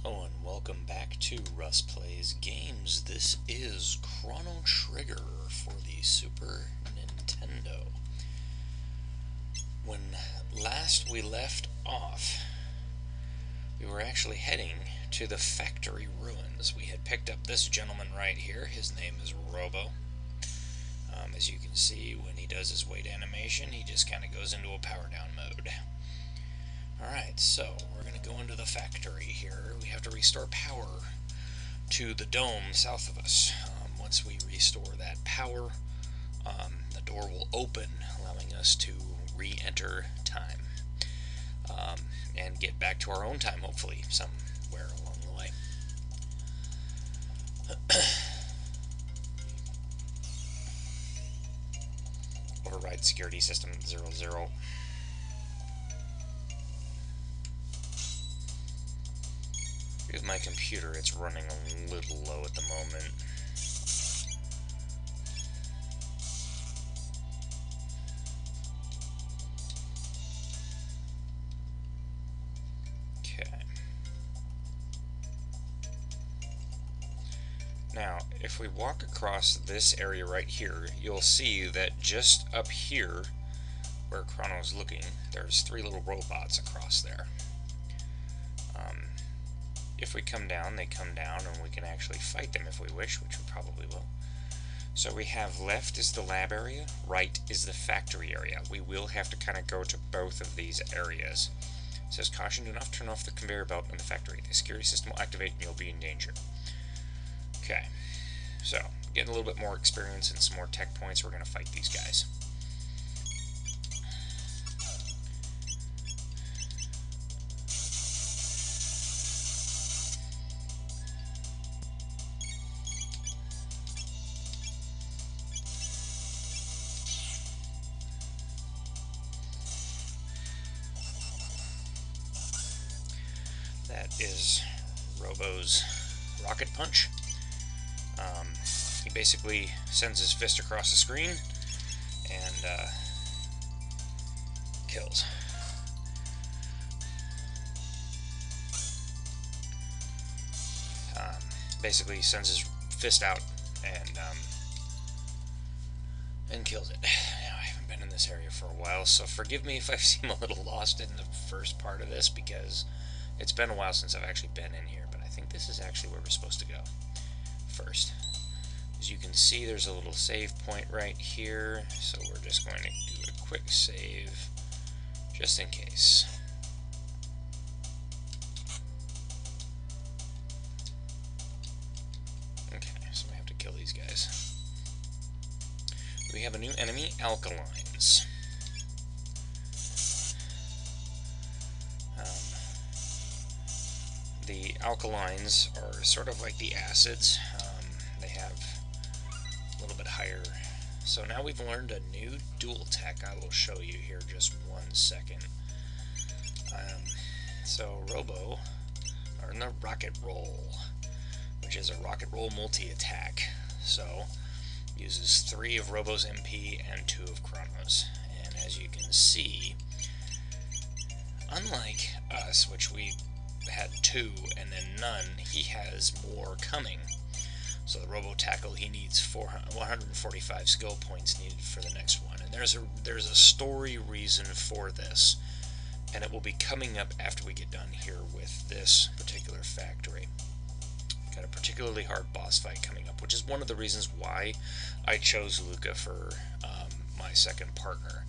Hello and welcome back to Russ Plays Games. This is Chrono Trigger for the Super Nintendo. When last we left off, we were actually heading to the factory ruins. We had picked up this gentleman right here. His name is Robo. As you can see, when he does his weight animation, he just kind of goes into a power down mode. Alright, so we're going to go into the factory here. We have to restore power to the dome south of us. Once we restore that power, the door will open, allowing us to re-enter time. And get back to our own time, hopefully, somewhere along the way. Override security system 00. With my computer, it's running a little low at the moment. Okay. Now, if we walk across this area right here, you'll see that just up here, where Chrono's looking, there's 3 little robots across there. If we come down, they come down, and we can actually fight them if we wish, which we probably will. So we have left is the lab area, right is the factory area. We will have to kind of go to both of these areas. It says, caution, do not turn off the conveyor belt in the factory. The security system will activate and you'll be in danger. Okay, so getting a little bit more experience and some more tech points, we're going to fight these guys. That is Robo's rocket punch. He basically sends his fist across the screen and kills. Basically sends his fist out and kills it. Now, I haven't been in this area for a while, so forgive me if I seem a little lost in the first part of this, because it's been a while since I've actually been in here, but I think this is actually where we're supposed to go first. As you can see, there's a little save point right here, so we're just going to do a quick save, just in case. Okay, so we have to kill these guys. We have a new enemy, Alkalines. The alkalines are sort of like the acids. They have a little bit higher. So now we've learned a new dual tech. I will show you here just 1 second. So Robo earned the rocket roll, which is a rocket roll multi-attack. So uses 3 of Robo's MP and 2 of Chrono's. And as you can see, unlike us, which we had 2 and then none, he has more coming. So the Robo Tackle, he needs 145 skill points needed for the next one. And there's a story reason for this, and it will be coming up after we get done here with this particular factory. Got a particularly hard boss fight coming up, which is one of the reasons why I chose Luca for my second partner,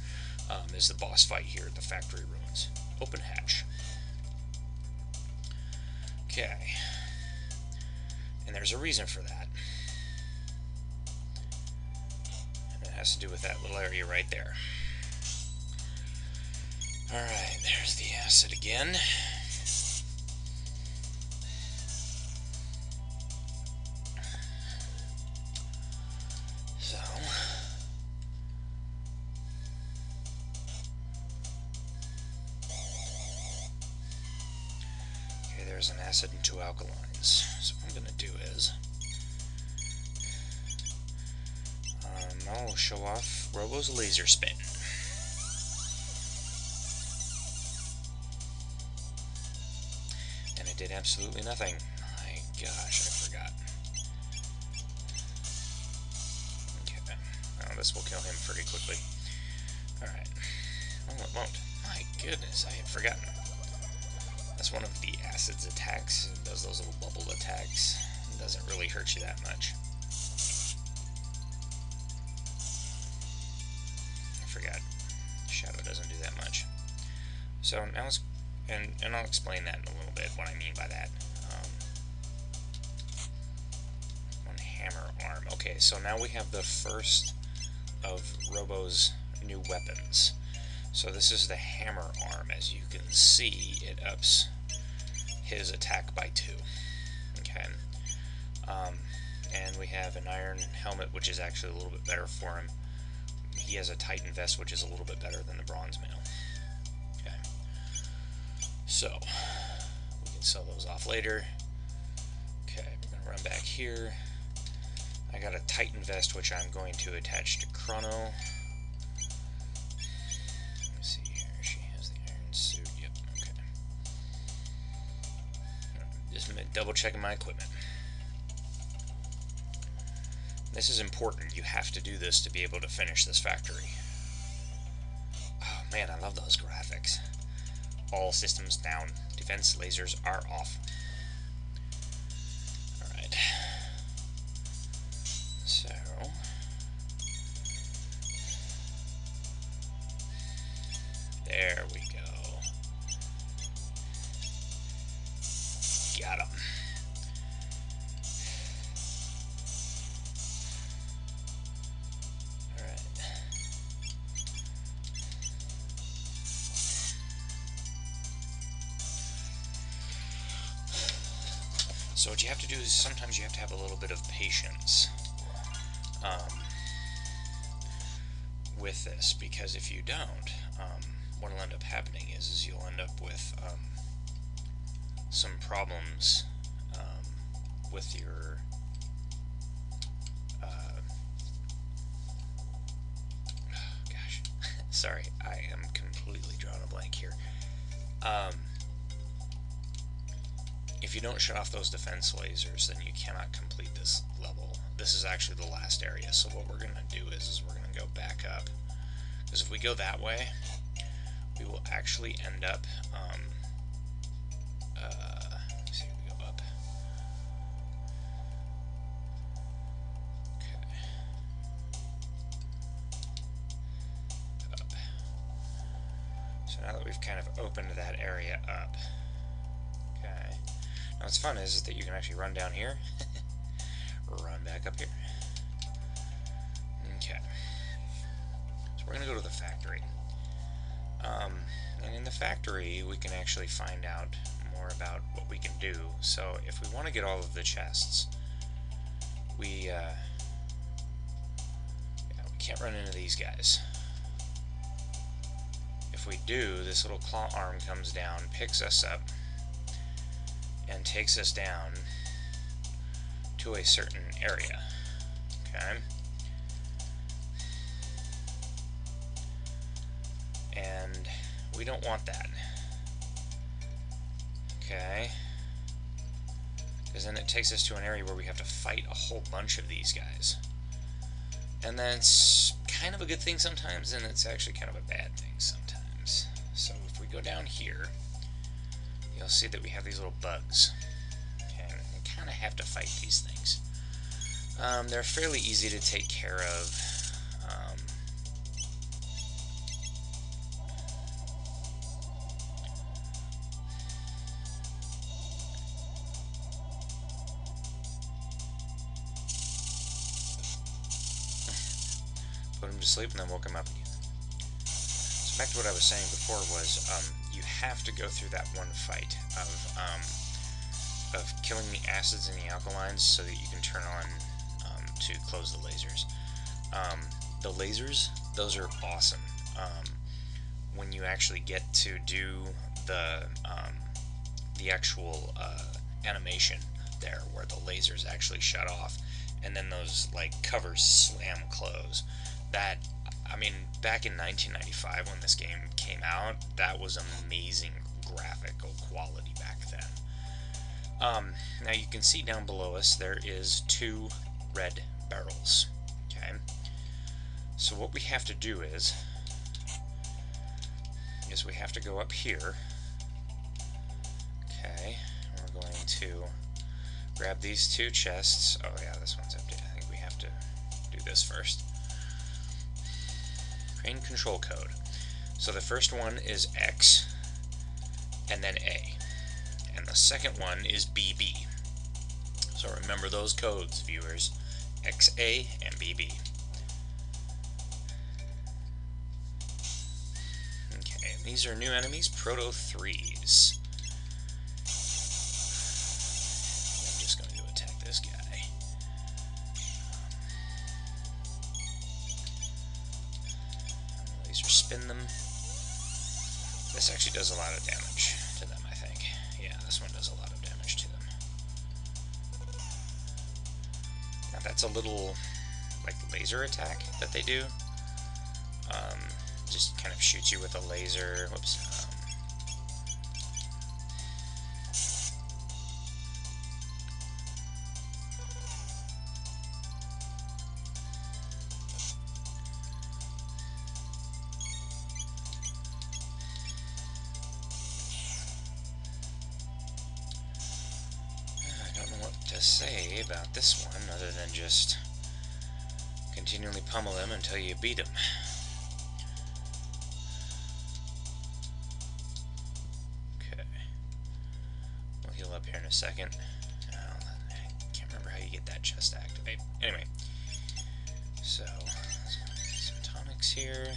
is the boss fight here at the factory ruins. Open hatch. Okay, and there's a reason for that, and it has to do with that little area right there. Alright, there's the acid again. So, there's an acid and 2 alkalines. So what I'm going to do is I'll show off Robo's laser spin. did absolutely nothing. My gosh, I forgot. Okay. Oh, this will kill him pretty quickly. Alright. Oh, it won't. My goodness, I had forgotten. That's one of the acid's attacks. It does those little bubble attacks. It doesn't really hurt you that much. I forgot. Shadow doesn't do that much. So now let's, and I'll explain that in a little bit, what I mean by that. One hammer arm. Okay, so now we have the first of Robo's new weapons. So this is the hammer arm. As you can see, it ups his attack by 2. Okay. And we have an iron helmet, which is actually a little bit better for him. He has a Titan vest, which is a little bit better than the bronze mail. Okay. So, we can sell those off later. Okay, we're going to run back here. I got a Titan vest, which I'm going to attach to Chrono. Let me see here. She has the iron suit. Yep, okay. Just double checking my equipment. This is important. You have to do this to be able to finish this factory. Oh man, I love those graphics. All systems down. Defense lasers are off. Alright. So... there we go. Got him. So what you have to do is sometimes you have to have a little bit of patience with this, because if you don't, what will end up happening is you'll end up with some problems with your gosh, sorry, I am completely drawing a blank here. If you don't shut off those defense lasers, then you cannot complete this level. This is actually the last area, so what we're going to do is we're going to go back up. Because if we go that way, we will actually end up, let's see, we go up. Okay. Up. So now that we've kind of opened that area up, okay. Now what's fun is that you can actually run down here, run back up here. Okay. So we're going to go to the factory. And in the factory we can actually find out more about what we can do. So if we want to get all of the chests, we can't run into these guys. If we do, this little claw arm comes down, picks us up, and takes us down to a certain area. Okay? And we don't want that. Okay? Because then it takes us to an area where we have to fight a whole bunch of these guys. And that's kind of a good thing sometimes, and it's actually kind of a bad thing sometimes. So if we go down here, you'll see that we have these little bugs. Okay, we kind of have to fight these things. They're fairly easy to take care of. Put him to sleep and then woke him up again. So back to what I was saying before was, you have to go through that one fight of killing the acids and the alkalines so that you can turn on to close the lasers. The lasers, those are awesome. When you actually get to do the actual animation there, where the lasers actually shut off, and then those like covers slam close. That, I mean, back in 1995 when this game came out, that was amazing graphical quality back then. Now you can see down below us there is 2 red barrels. Okay, so what we have to do is we have to go up here. Okay, we're going to grab these 2 chests. Oh yeah, this one's empty. I think we have to do this first. Crane control code. So the first one is X and then A, and the second one is BB. So remember those codes, viewers. XA and BB. Okay, and these are new enemies, Proto 3s. I'm just going to attack this guy. Laser spin them. This actually does a lot of damage to them, I think. Yeah, this one does a lot of damage to them. Now that's a little, like, laser attack that they do. Just kind of shoots you with a laser. Whoops. I don't know what to say about this one other than just continually pummel them until you beat them. Up here in a second. I can't remember how you get that chest to activate. Anyway, so let's go get some tonics here.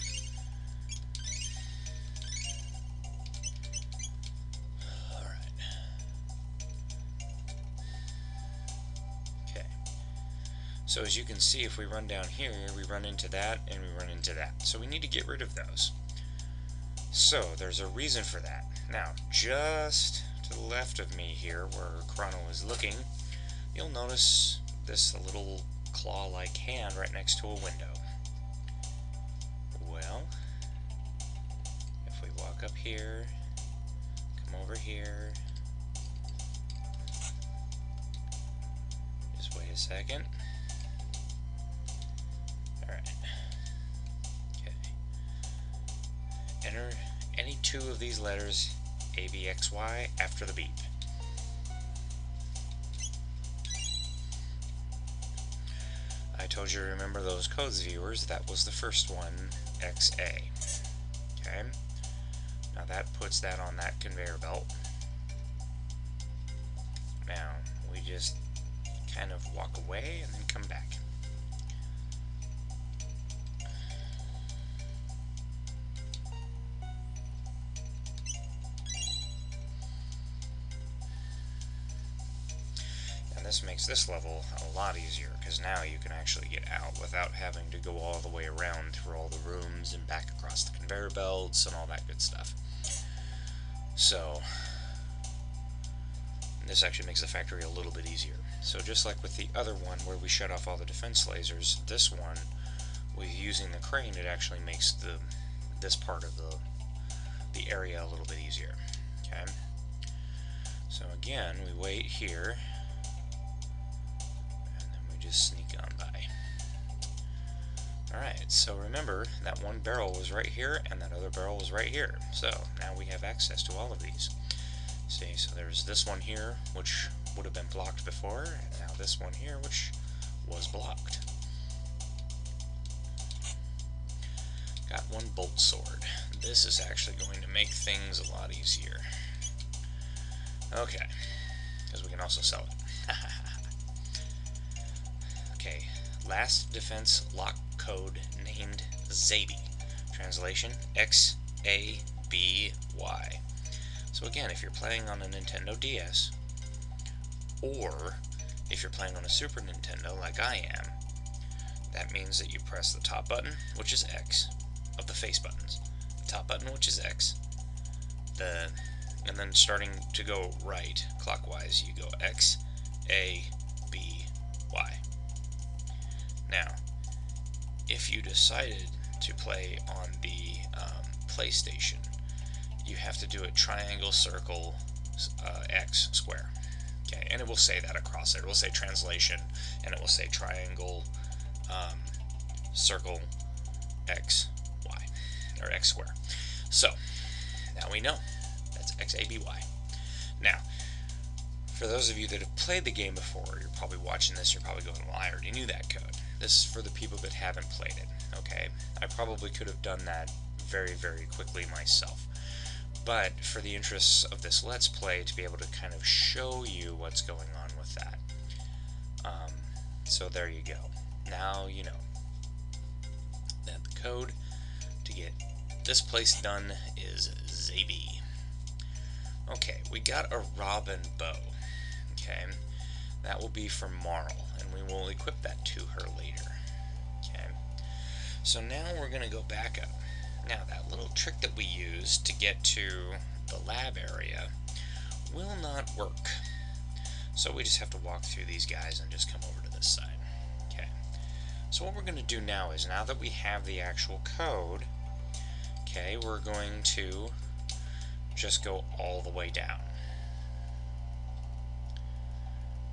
Alright. Okay. So as you can see, if we run down here, we run into that and we run into that. So we need to get rid of those. So there's a reason for that. Now, just to the left of me here, where Chrono is looking, you'll notice this little claw-like hand right next to a window. Well, if we walk up here, come over here, just wait a second. Alright. Okay. Enter any 2 of these letters, A, B, X, Y, after the beep. I told you to remember those codes, viewers. That was the first one, XA. Okay? Now that puts that on that conveyor belt. Now, we just kind of walk away and then come back. This makes this level a lot easier, because now you can actually get out without having to go all the way around through all the rooms and back across the conveyor belts and all that good stuff. So this actually makes the factory a little bit easier. So just like with the other one where we shut off all the defense lasers, this one, with using the crane, it actually makes this part of the area a little bit easier. Okay. So again, we wait here. Just sneak on by. Alright, so remember that one barrel was right here and that other barrel was right here. So now we have access to all of these. See, so there's this one here which would have been blocked before, and now this one here which was blocked. Got one bolt sword. This is actually going to make things a lot easier. Okay, because we can also sell it. Okay, last defense lock code named Zaby. Translation, XABY. So again, if you're playing on a Nintendo DS, or if you're playing on a Super Nintendo like I am, that means that you press the top button, which is X, of the face buttons. The top button, which is X, and then starting to go right, clockwise, you go X, A, B, Y. Now, if you decided to play on the PlayStation, you have to do it triangle, circle, X, square. Okay, and it will say that across there. It will say translation, and it will say triangle, circle, x, y, or x square. So, now we know. That's XABY. Now, for those of you that have played the game before, you're probably watching this, you're probably going, well, I already knew that code. This is for the people that haven't played it, okay? I probably could have done that very, very quickly myself. But for the interests of this Let's Play, to be able to kind of show you what's going on with that. So there you go. Now you know that the code to get this place done is ZABY. Okay, we got a robin bow. Okay, that will be for Marl, and we will equip that to her later. Okay, so now we're going to go back up. Now, that little trick that we used to get to the lab area will not work. So we just have to walk through these guys and just come over to this side. Okay. So what we're going to do now is, now that we have the actual code, okay, we're going to just go all the way down.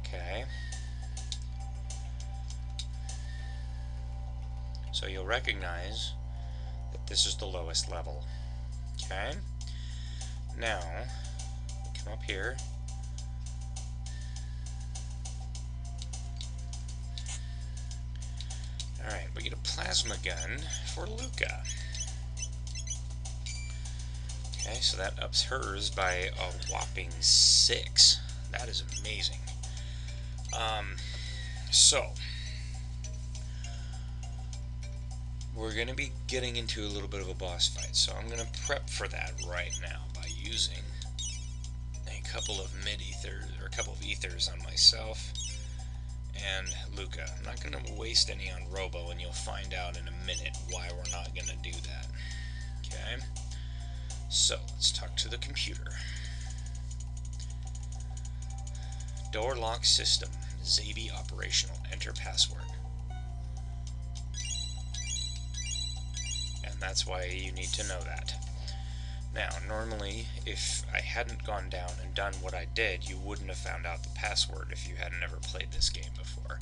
Okay. So you'll recognize that this is the lowest level. Okay. Now, come up here. Alright, we get a plasma gun for Luca. Okay, so that ups hers by a whopping 6. That is amazing. So we're going to be getting into a little bit of a boss fight, so I'm going to prep for that right now by using a couple of mid-ethers, or a couple of ethers on myself and Luca. I'm not going to waste any on Robo, and you'll find out in a minute why we're not going to do that. Okay, so let's talk to the computer. Door lock system, ZABY operational, enter password. And that's why you need to know that. Now, normally, if I hadn't gone down and done what I did, you wouldn't have found out the password if you hadn't ever played this game before.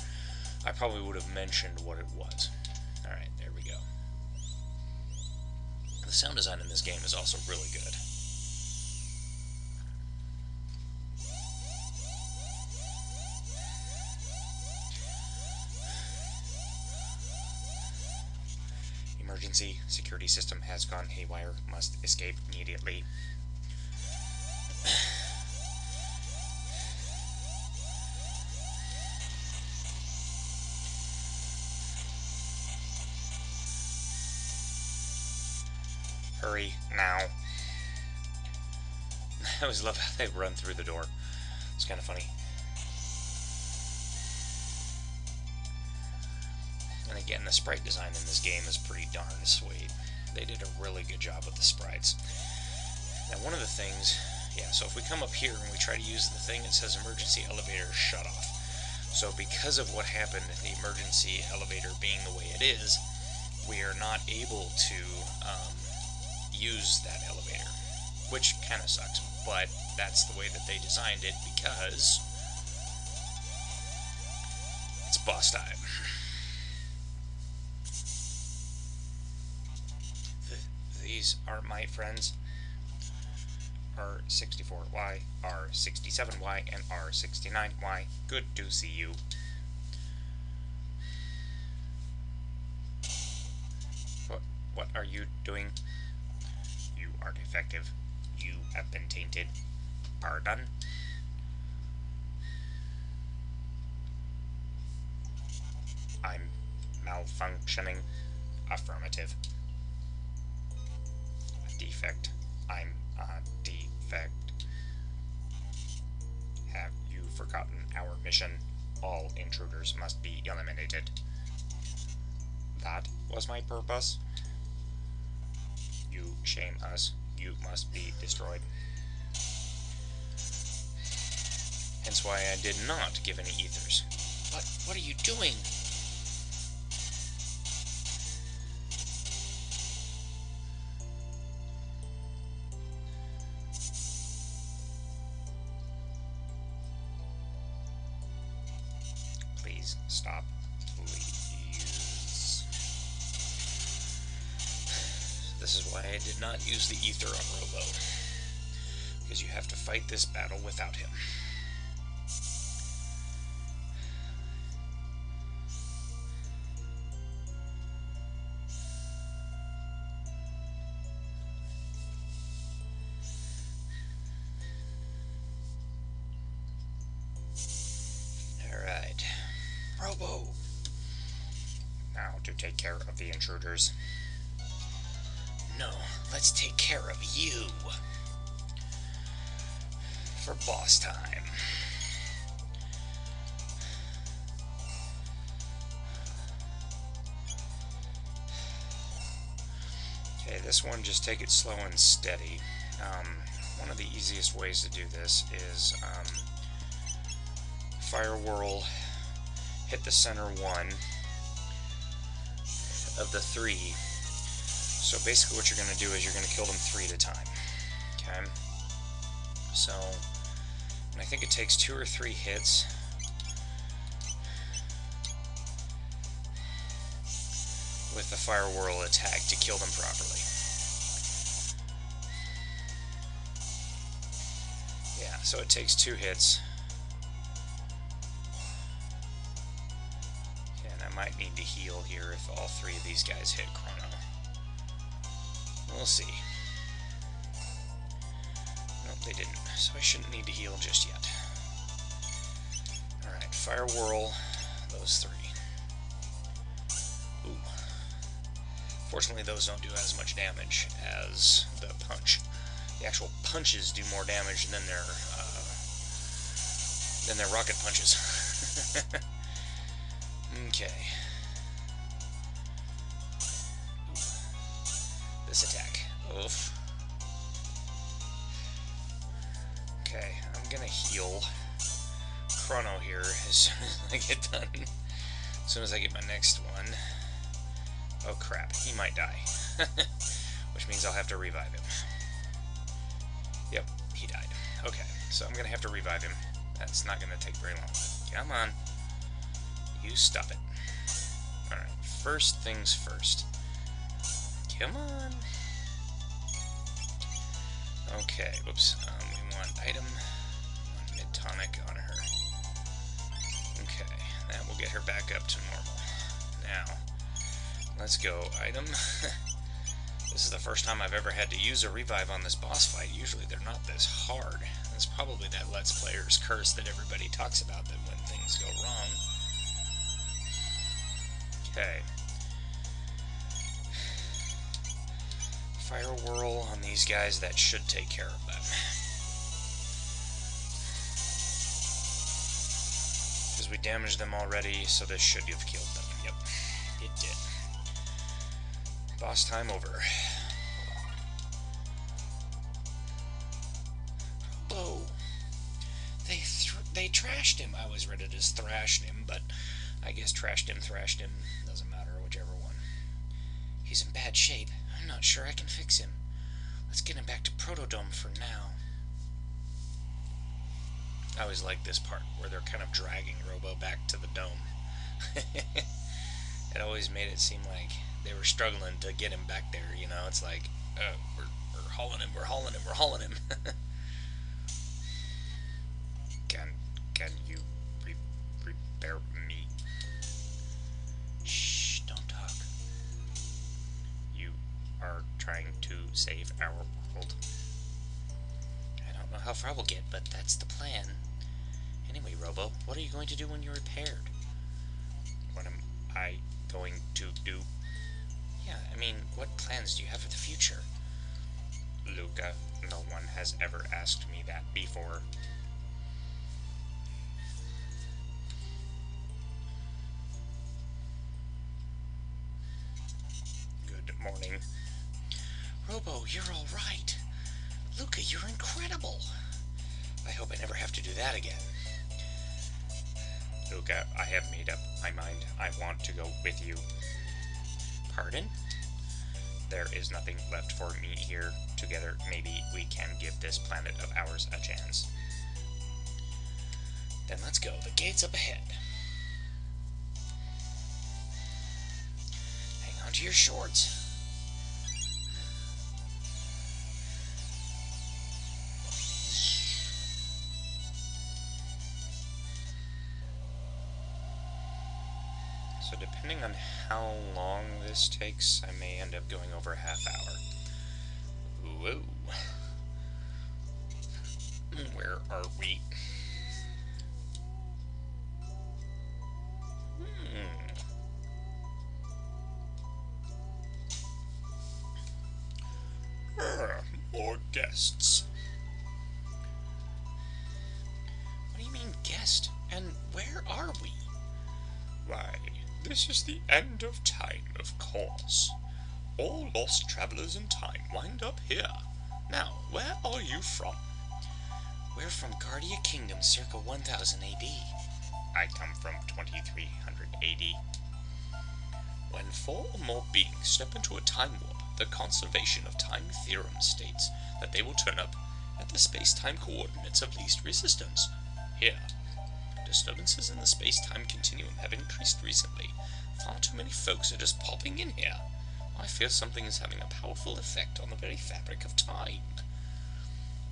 I probably would have mentioned what it was. Alright, there we go. The sound design in this game is also really good. Emergency security system has gone haywire. Must escape immediately. Hurry now. I always love how they run through the door. It's kind of funny. And again, the sprite design in this game is pretty darn sweet. They did a really good job with the sprites. Now, one of the things, yeah, so if we come up here and we try to use the thing, it says emergency elevator shut off. So because of what happened, the emergency elevator being the way it is, we are not able to use that elevator, which kind of sucks, but that's the way that they designed it because it's boss time. These are my friends, R64Y, R67Y, and R69Y. Good to see you. What are you doing? You are defective. You have been tainted. Pardon? I'm malfunctioning. Affirmative. Defect. I'm a defect. Have you forgotten our mission? All intruders must be eliminated. That was my purpose. You shame us. You must be destroyed. Hence why I did not give any ethers. But what are you doing? Stop, please. This is why I did not use the ether on Robo, because you have to fight this battle without him. Alright. Robo! Now to take care of the intruders. No, let's take care of you. For boss time. Okay, this one, just take it slow and steady. One of the easiest ways to do this is Fire Whirl, hit the center one of the three. So basically what you're going to do is you're going to kill them 3 at a time. Okay? So, and I think it takes 2 or 3 hits with the Fire Whirl attack to kill them properly. Yeah, so it takes 2 hits. And I might need to heal here if all 3 of these guys hit Chrono. We'll see. Nope, they didn't, so I shouldn't need to heal just yet. Alright, Fire Whirl, those 3. Ooh. Fortunately, those don't do as much damage as the punch. The actual punches do more damage than their rocket punches. Okay. This attack. Oof. Okay, I'm gonna heal Chrono here as soon as I get done. As soon as I get my next one. Oh crap, he might die. Which means I'll have to revive him. Yep, he died. Okay, so I'm gonna have to revive him. That's not gonna take very long. Come on. You stop it. Alright, first things first. Come on. Okay, whoops. We want item. Mid-tonic on her. Okay, that will get her back up to normal. Now, let's go. Item. This is the first time I've ever had to use a revive on this boss fight. Usually they're not this hard. It's probably that Let's Player's curse that everybody talks about, that when things go wrong. Okay. Fire Whirl on these guys, that should take care of them. Because we damaged them already, so this should have killed them. Yep, it did. Boss time over. Whoa! They trashed him. I was ready to thrash him, but I guess trashed him, thrashed him, doesn't matter, whichever one. He's in bad shape. I'm not sure I can fix him. Let's get him back to Protodome for now. I always like this part, where they're kind of dragging Robo back to the dome. It always made it seem like they were struggling to get him back there, you know? It's like, we're hauling him, we're hauling him, we're hauling him. Can you repair me? Shh, don't talk. You are trying to save our world. I don't know how far we'll get, but that's the plan. Anyway, Robo, what are you going to do when you're repaired? What am I going to do? Yeah, I mean, what plans do you have for the future? Luca, no one has ever asked me that before. Good morning. Robo, you're all right. Luca, you're incredible. I hope I never have to do that again. Luca, I have made up my mind. I want to go with you. Pardon? There is nothing left for me here. Together, maybe we can give this planet of ours a chance. Then let's go. The gate's up ahead. to your shorts. So depending on how long this takes, I may end up going over a half hour. Whoa. Where are we? More guests. What do you mean, guest? And where are we? Why, this is the end of time, of course. All lost travelers in time wind up here. Now, where are you from? We're from Guardia Kingdom, circa 1000 AD. I come from 2300 AD. When four or more beings step into a time warp, the conservation of time theorem states that they will turn up at the space-time coordinates of least resistance. Here. Disturbances in the space-time continuum have increased recently. Far too many folks are just popping in here. I fear something is having a powerful effect on the very fabric of time.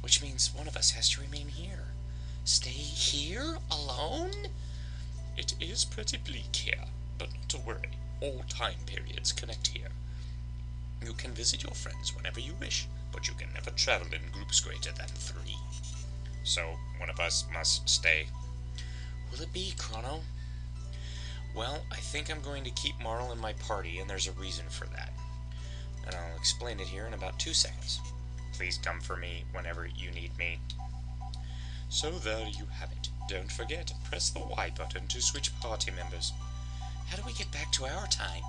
Which means one of us has to remain here. Stay here? Alone? It is pretty bleak here, but not to worry. All time periods connect here. You can visit your friends whenever you wish, but you can never travel in groups greater than 3. So, one of us must stay. Will it be, Chrono? Well, I think I'm going to keep Marl in my party, and there's a reason for that. And I'll explain it here in about 2 seconds. Please come for me whenever you need me. So there you have it. Don't forget, press the Y button to switch party members. How do we get back to our time?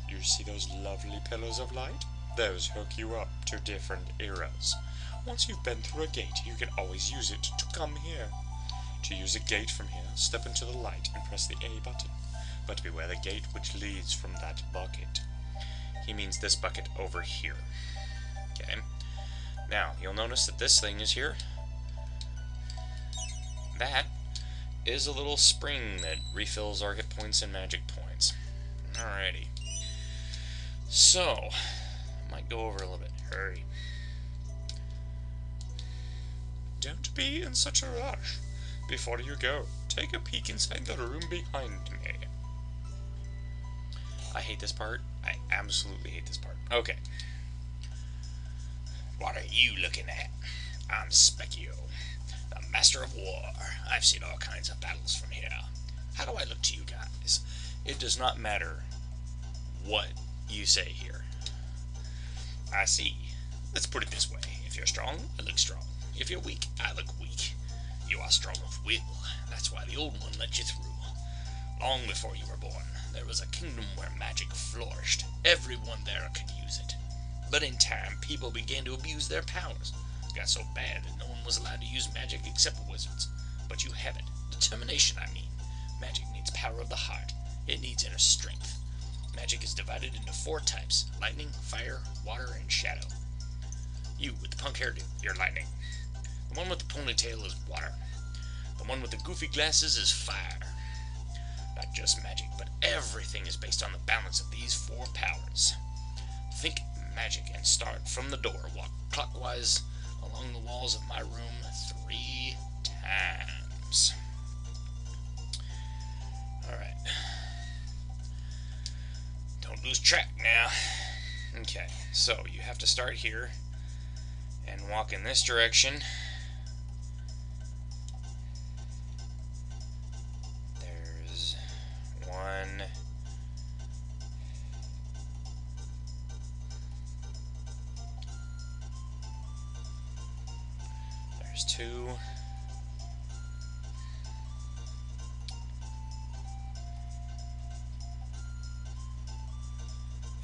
You see those lovely pillars of light? Those hook you up to different eras. Once you've been through a gate, you can always use it to come here. To use a gate from here, step into the light and press the A button. But beware the gate which leads from that bucket. He means this bucket over here. Okay. Now, you'll notice that this thing is here. That is a little spring that refills our hit points and magic points. Alrighty. So, might go over a little bit. Hurry. Don't be in such a rush. Before you go, take a peek inside the room behind me. I hate this part. I absolutely hate this part. Okay. What are you looking at? I'm Specchio, the Master of War. I've seen all kinds of battles from here. How do I look to you guys? It does not matter what you say here. I see. Let's put it this way. If you're strong, I look strong. If you're weak, I look weak. You are strong of will. That's why the old one let you through. Long before you were born, there was a kingdom where magic flourished. Everyone there could use it. But in time, people began to abuse their powers. It got so bad that no one was allowed to use magic except wizards. But you have it. Determination, I mean. Magic needs power of the heart. It needs inner strength. Magic is divided into 4 types: lightning, fire, water, and shadow. You, with the punk hairdo, you're lightning. The one with the ponytail is water. The one with the goofy glasses is fire. Not just magic, but everything is based on the balance of these 4 powers. Think magic and start from the door. Walk clockwise along the walls of my room 3 times. Alright. Don't lose track now. Okay, so you have to start here and walk in this direction. There's 1. There's 2.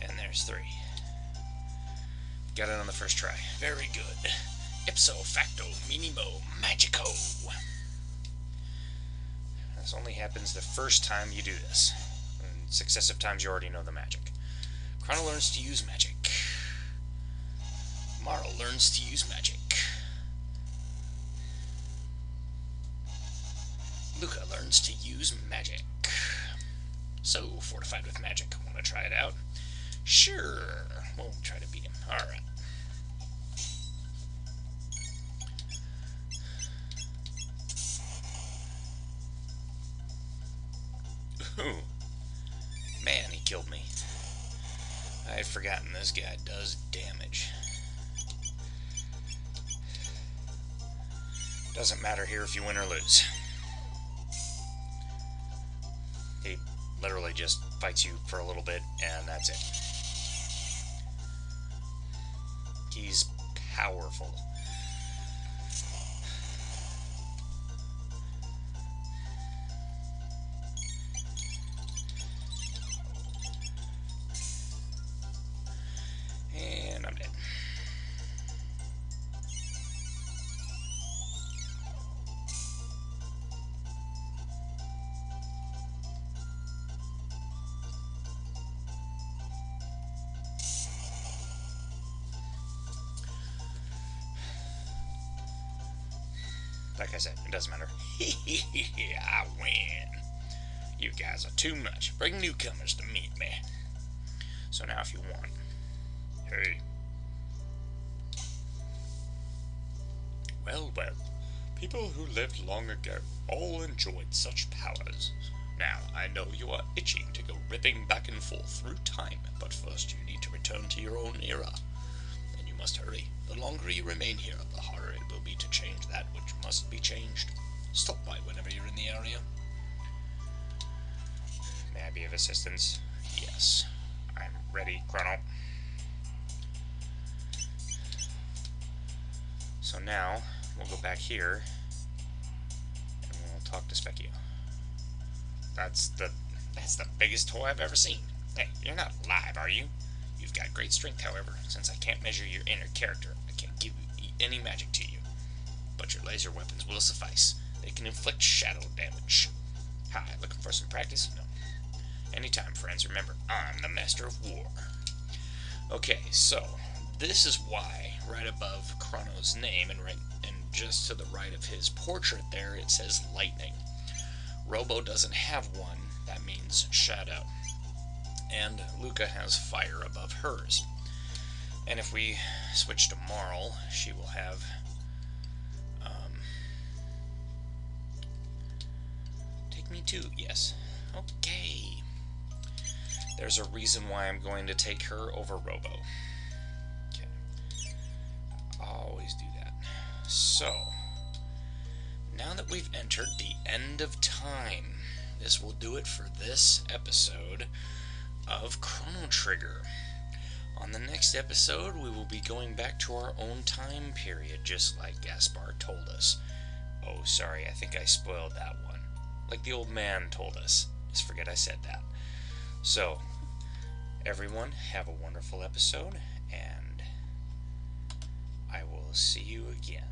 And there's 3. Got it on the first try. Very good. Ipso facto minimo magico. This only happens the first time you do this. And successive times you already know the magic. Chrono learns to use magic. Marl learns to use magic. Luca learns to use magic. So, fortified with magic. Want to try it out? Sure, we'll try to beat him. Alright. Ooh. Man, he killed me. I had forgotten this guy does damage. Doesn't matter here if you win or lose. He literally just fights you for a little bit, and that's it. He's powerful. And I'm dead. Like I said, it doesn't matter. I win. You guys are too much. Bring newcomers to meet me. So now if you want. Hey. Well, well. People who lived long ago all enjoyed such powers. Now, I know you are itching to go ripping back and forth through time, but first you need to return to your own era. And you must hurry. The longer you remain here, the harder it will be to change that which must be changed. Stop by whenever you're in the area. May I be of assistance? Yes. I'm ready, Chrono. So now, we'll go back here, and we'll talk to Specchio. That's the biggest toy I've ever seen. Hey, you're not alive, are you? You've got great strength, however. Since I can't measure your inner character, I can't give any magic to you. But your laser weapons will suffice. They can inflict shadow damage. Hi, looking for some practice? No. Anytime, friends. Remember, I'm the Master of War. Okay, so this is why right above Chrono's name and just to the right of his portrait there it says lightning. Robo doesn't have one. That means shadow. And Luca has fire above hers. And if we switch to Marl, she will have take me to, yes. Okay. There's a reason why I'm going to take her over Robo. Okay. Always do that. So, now that we've entered the end of time, this will do it for this episode of Chrono Trigger. On the next episode, we will be going back to our own time period, just like Gaspar told us. Oh, sorry, I think I spoiled that one. Like the old man told us. Just forget I said that. So, everyone, have a wonderful episode, and I will see you again.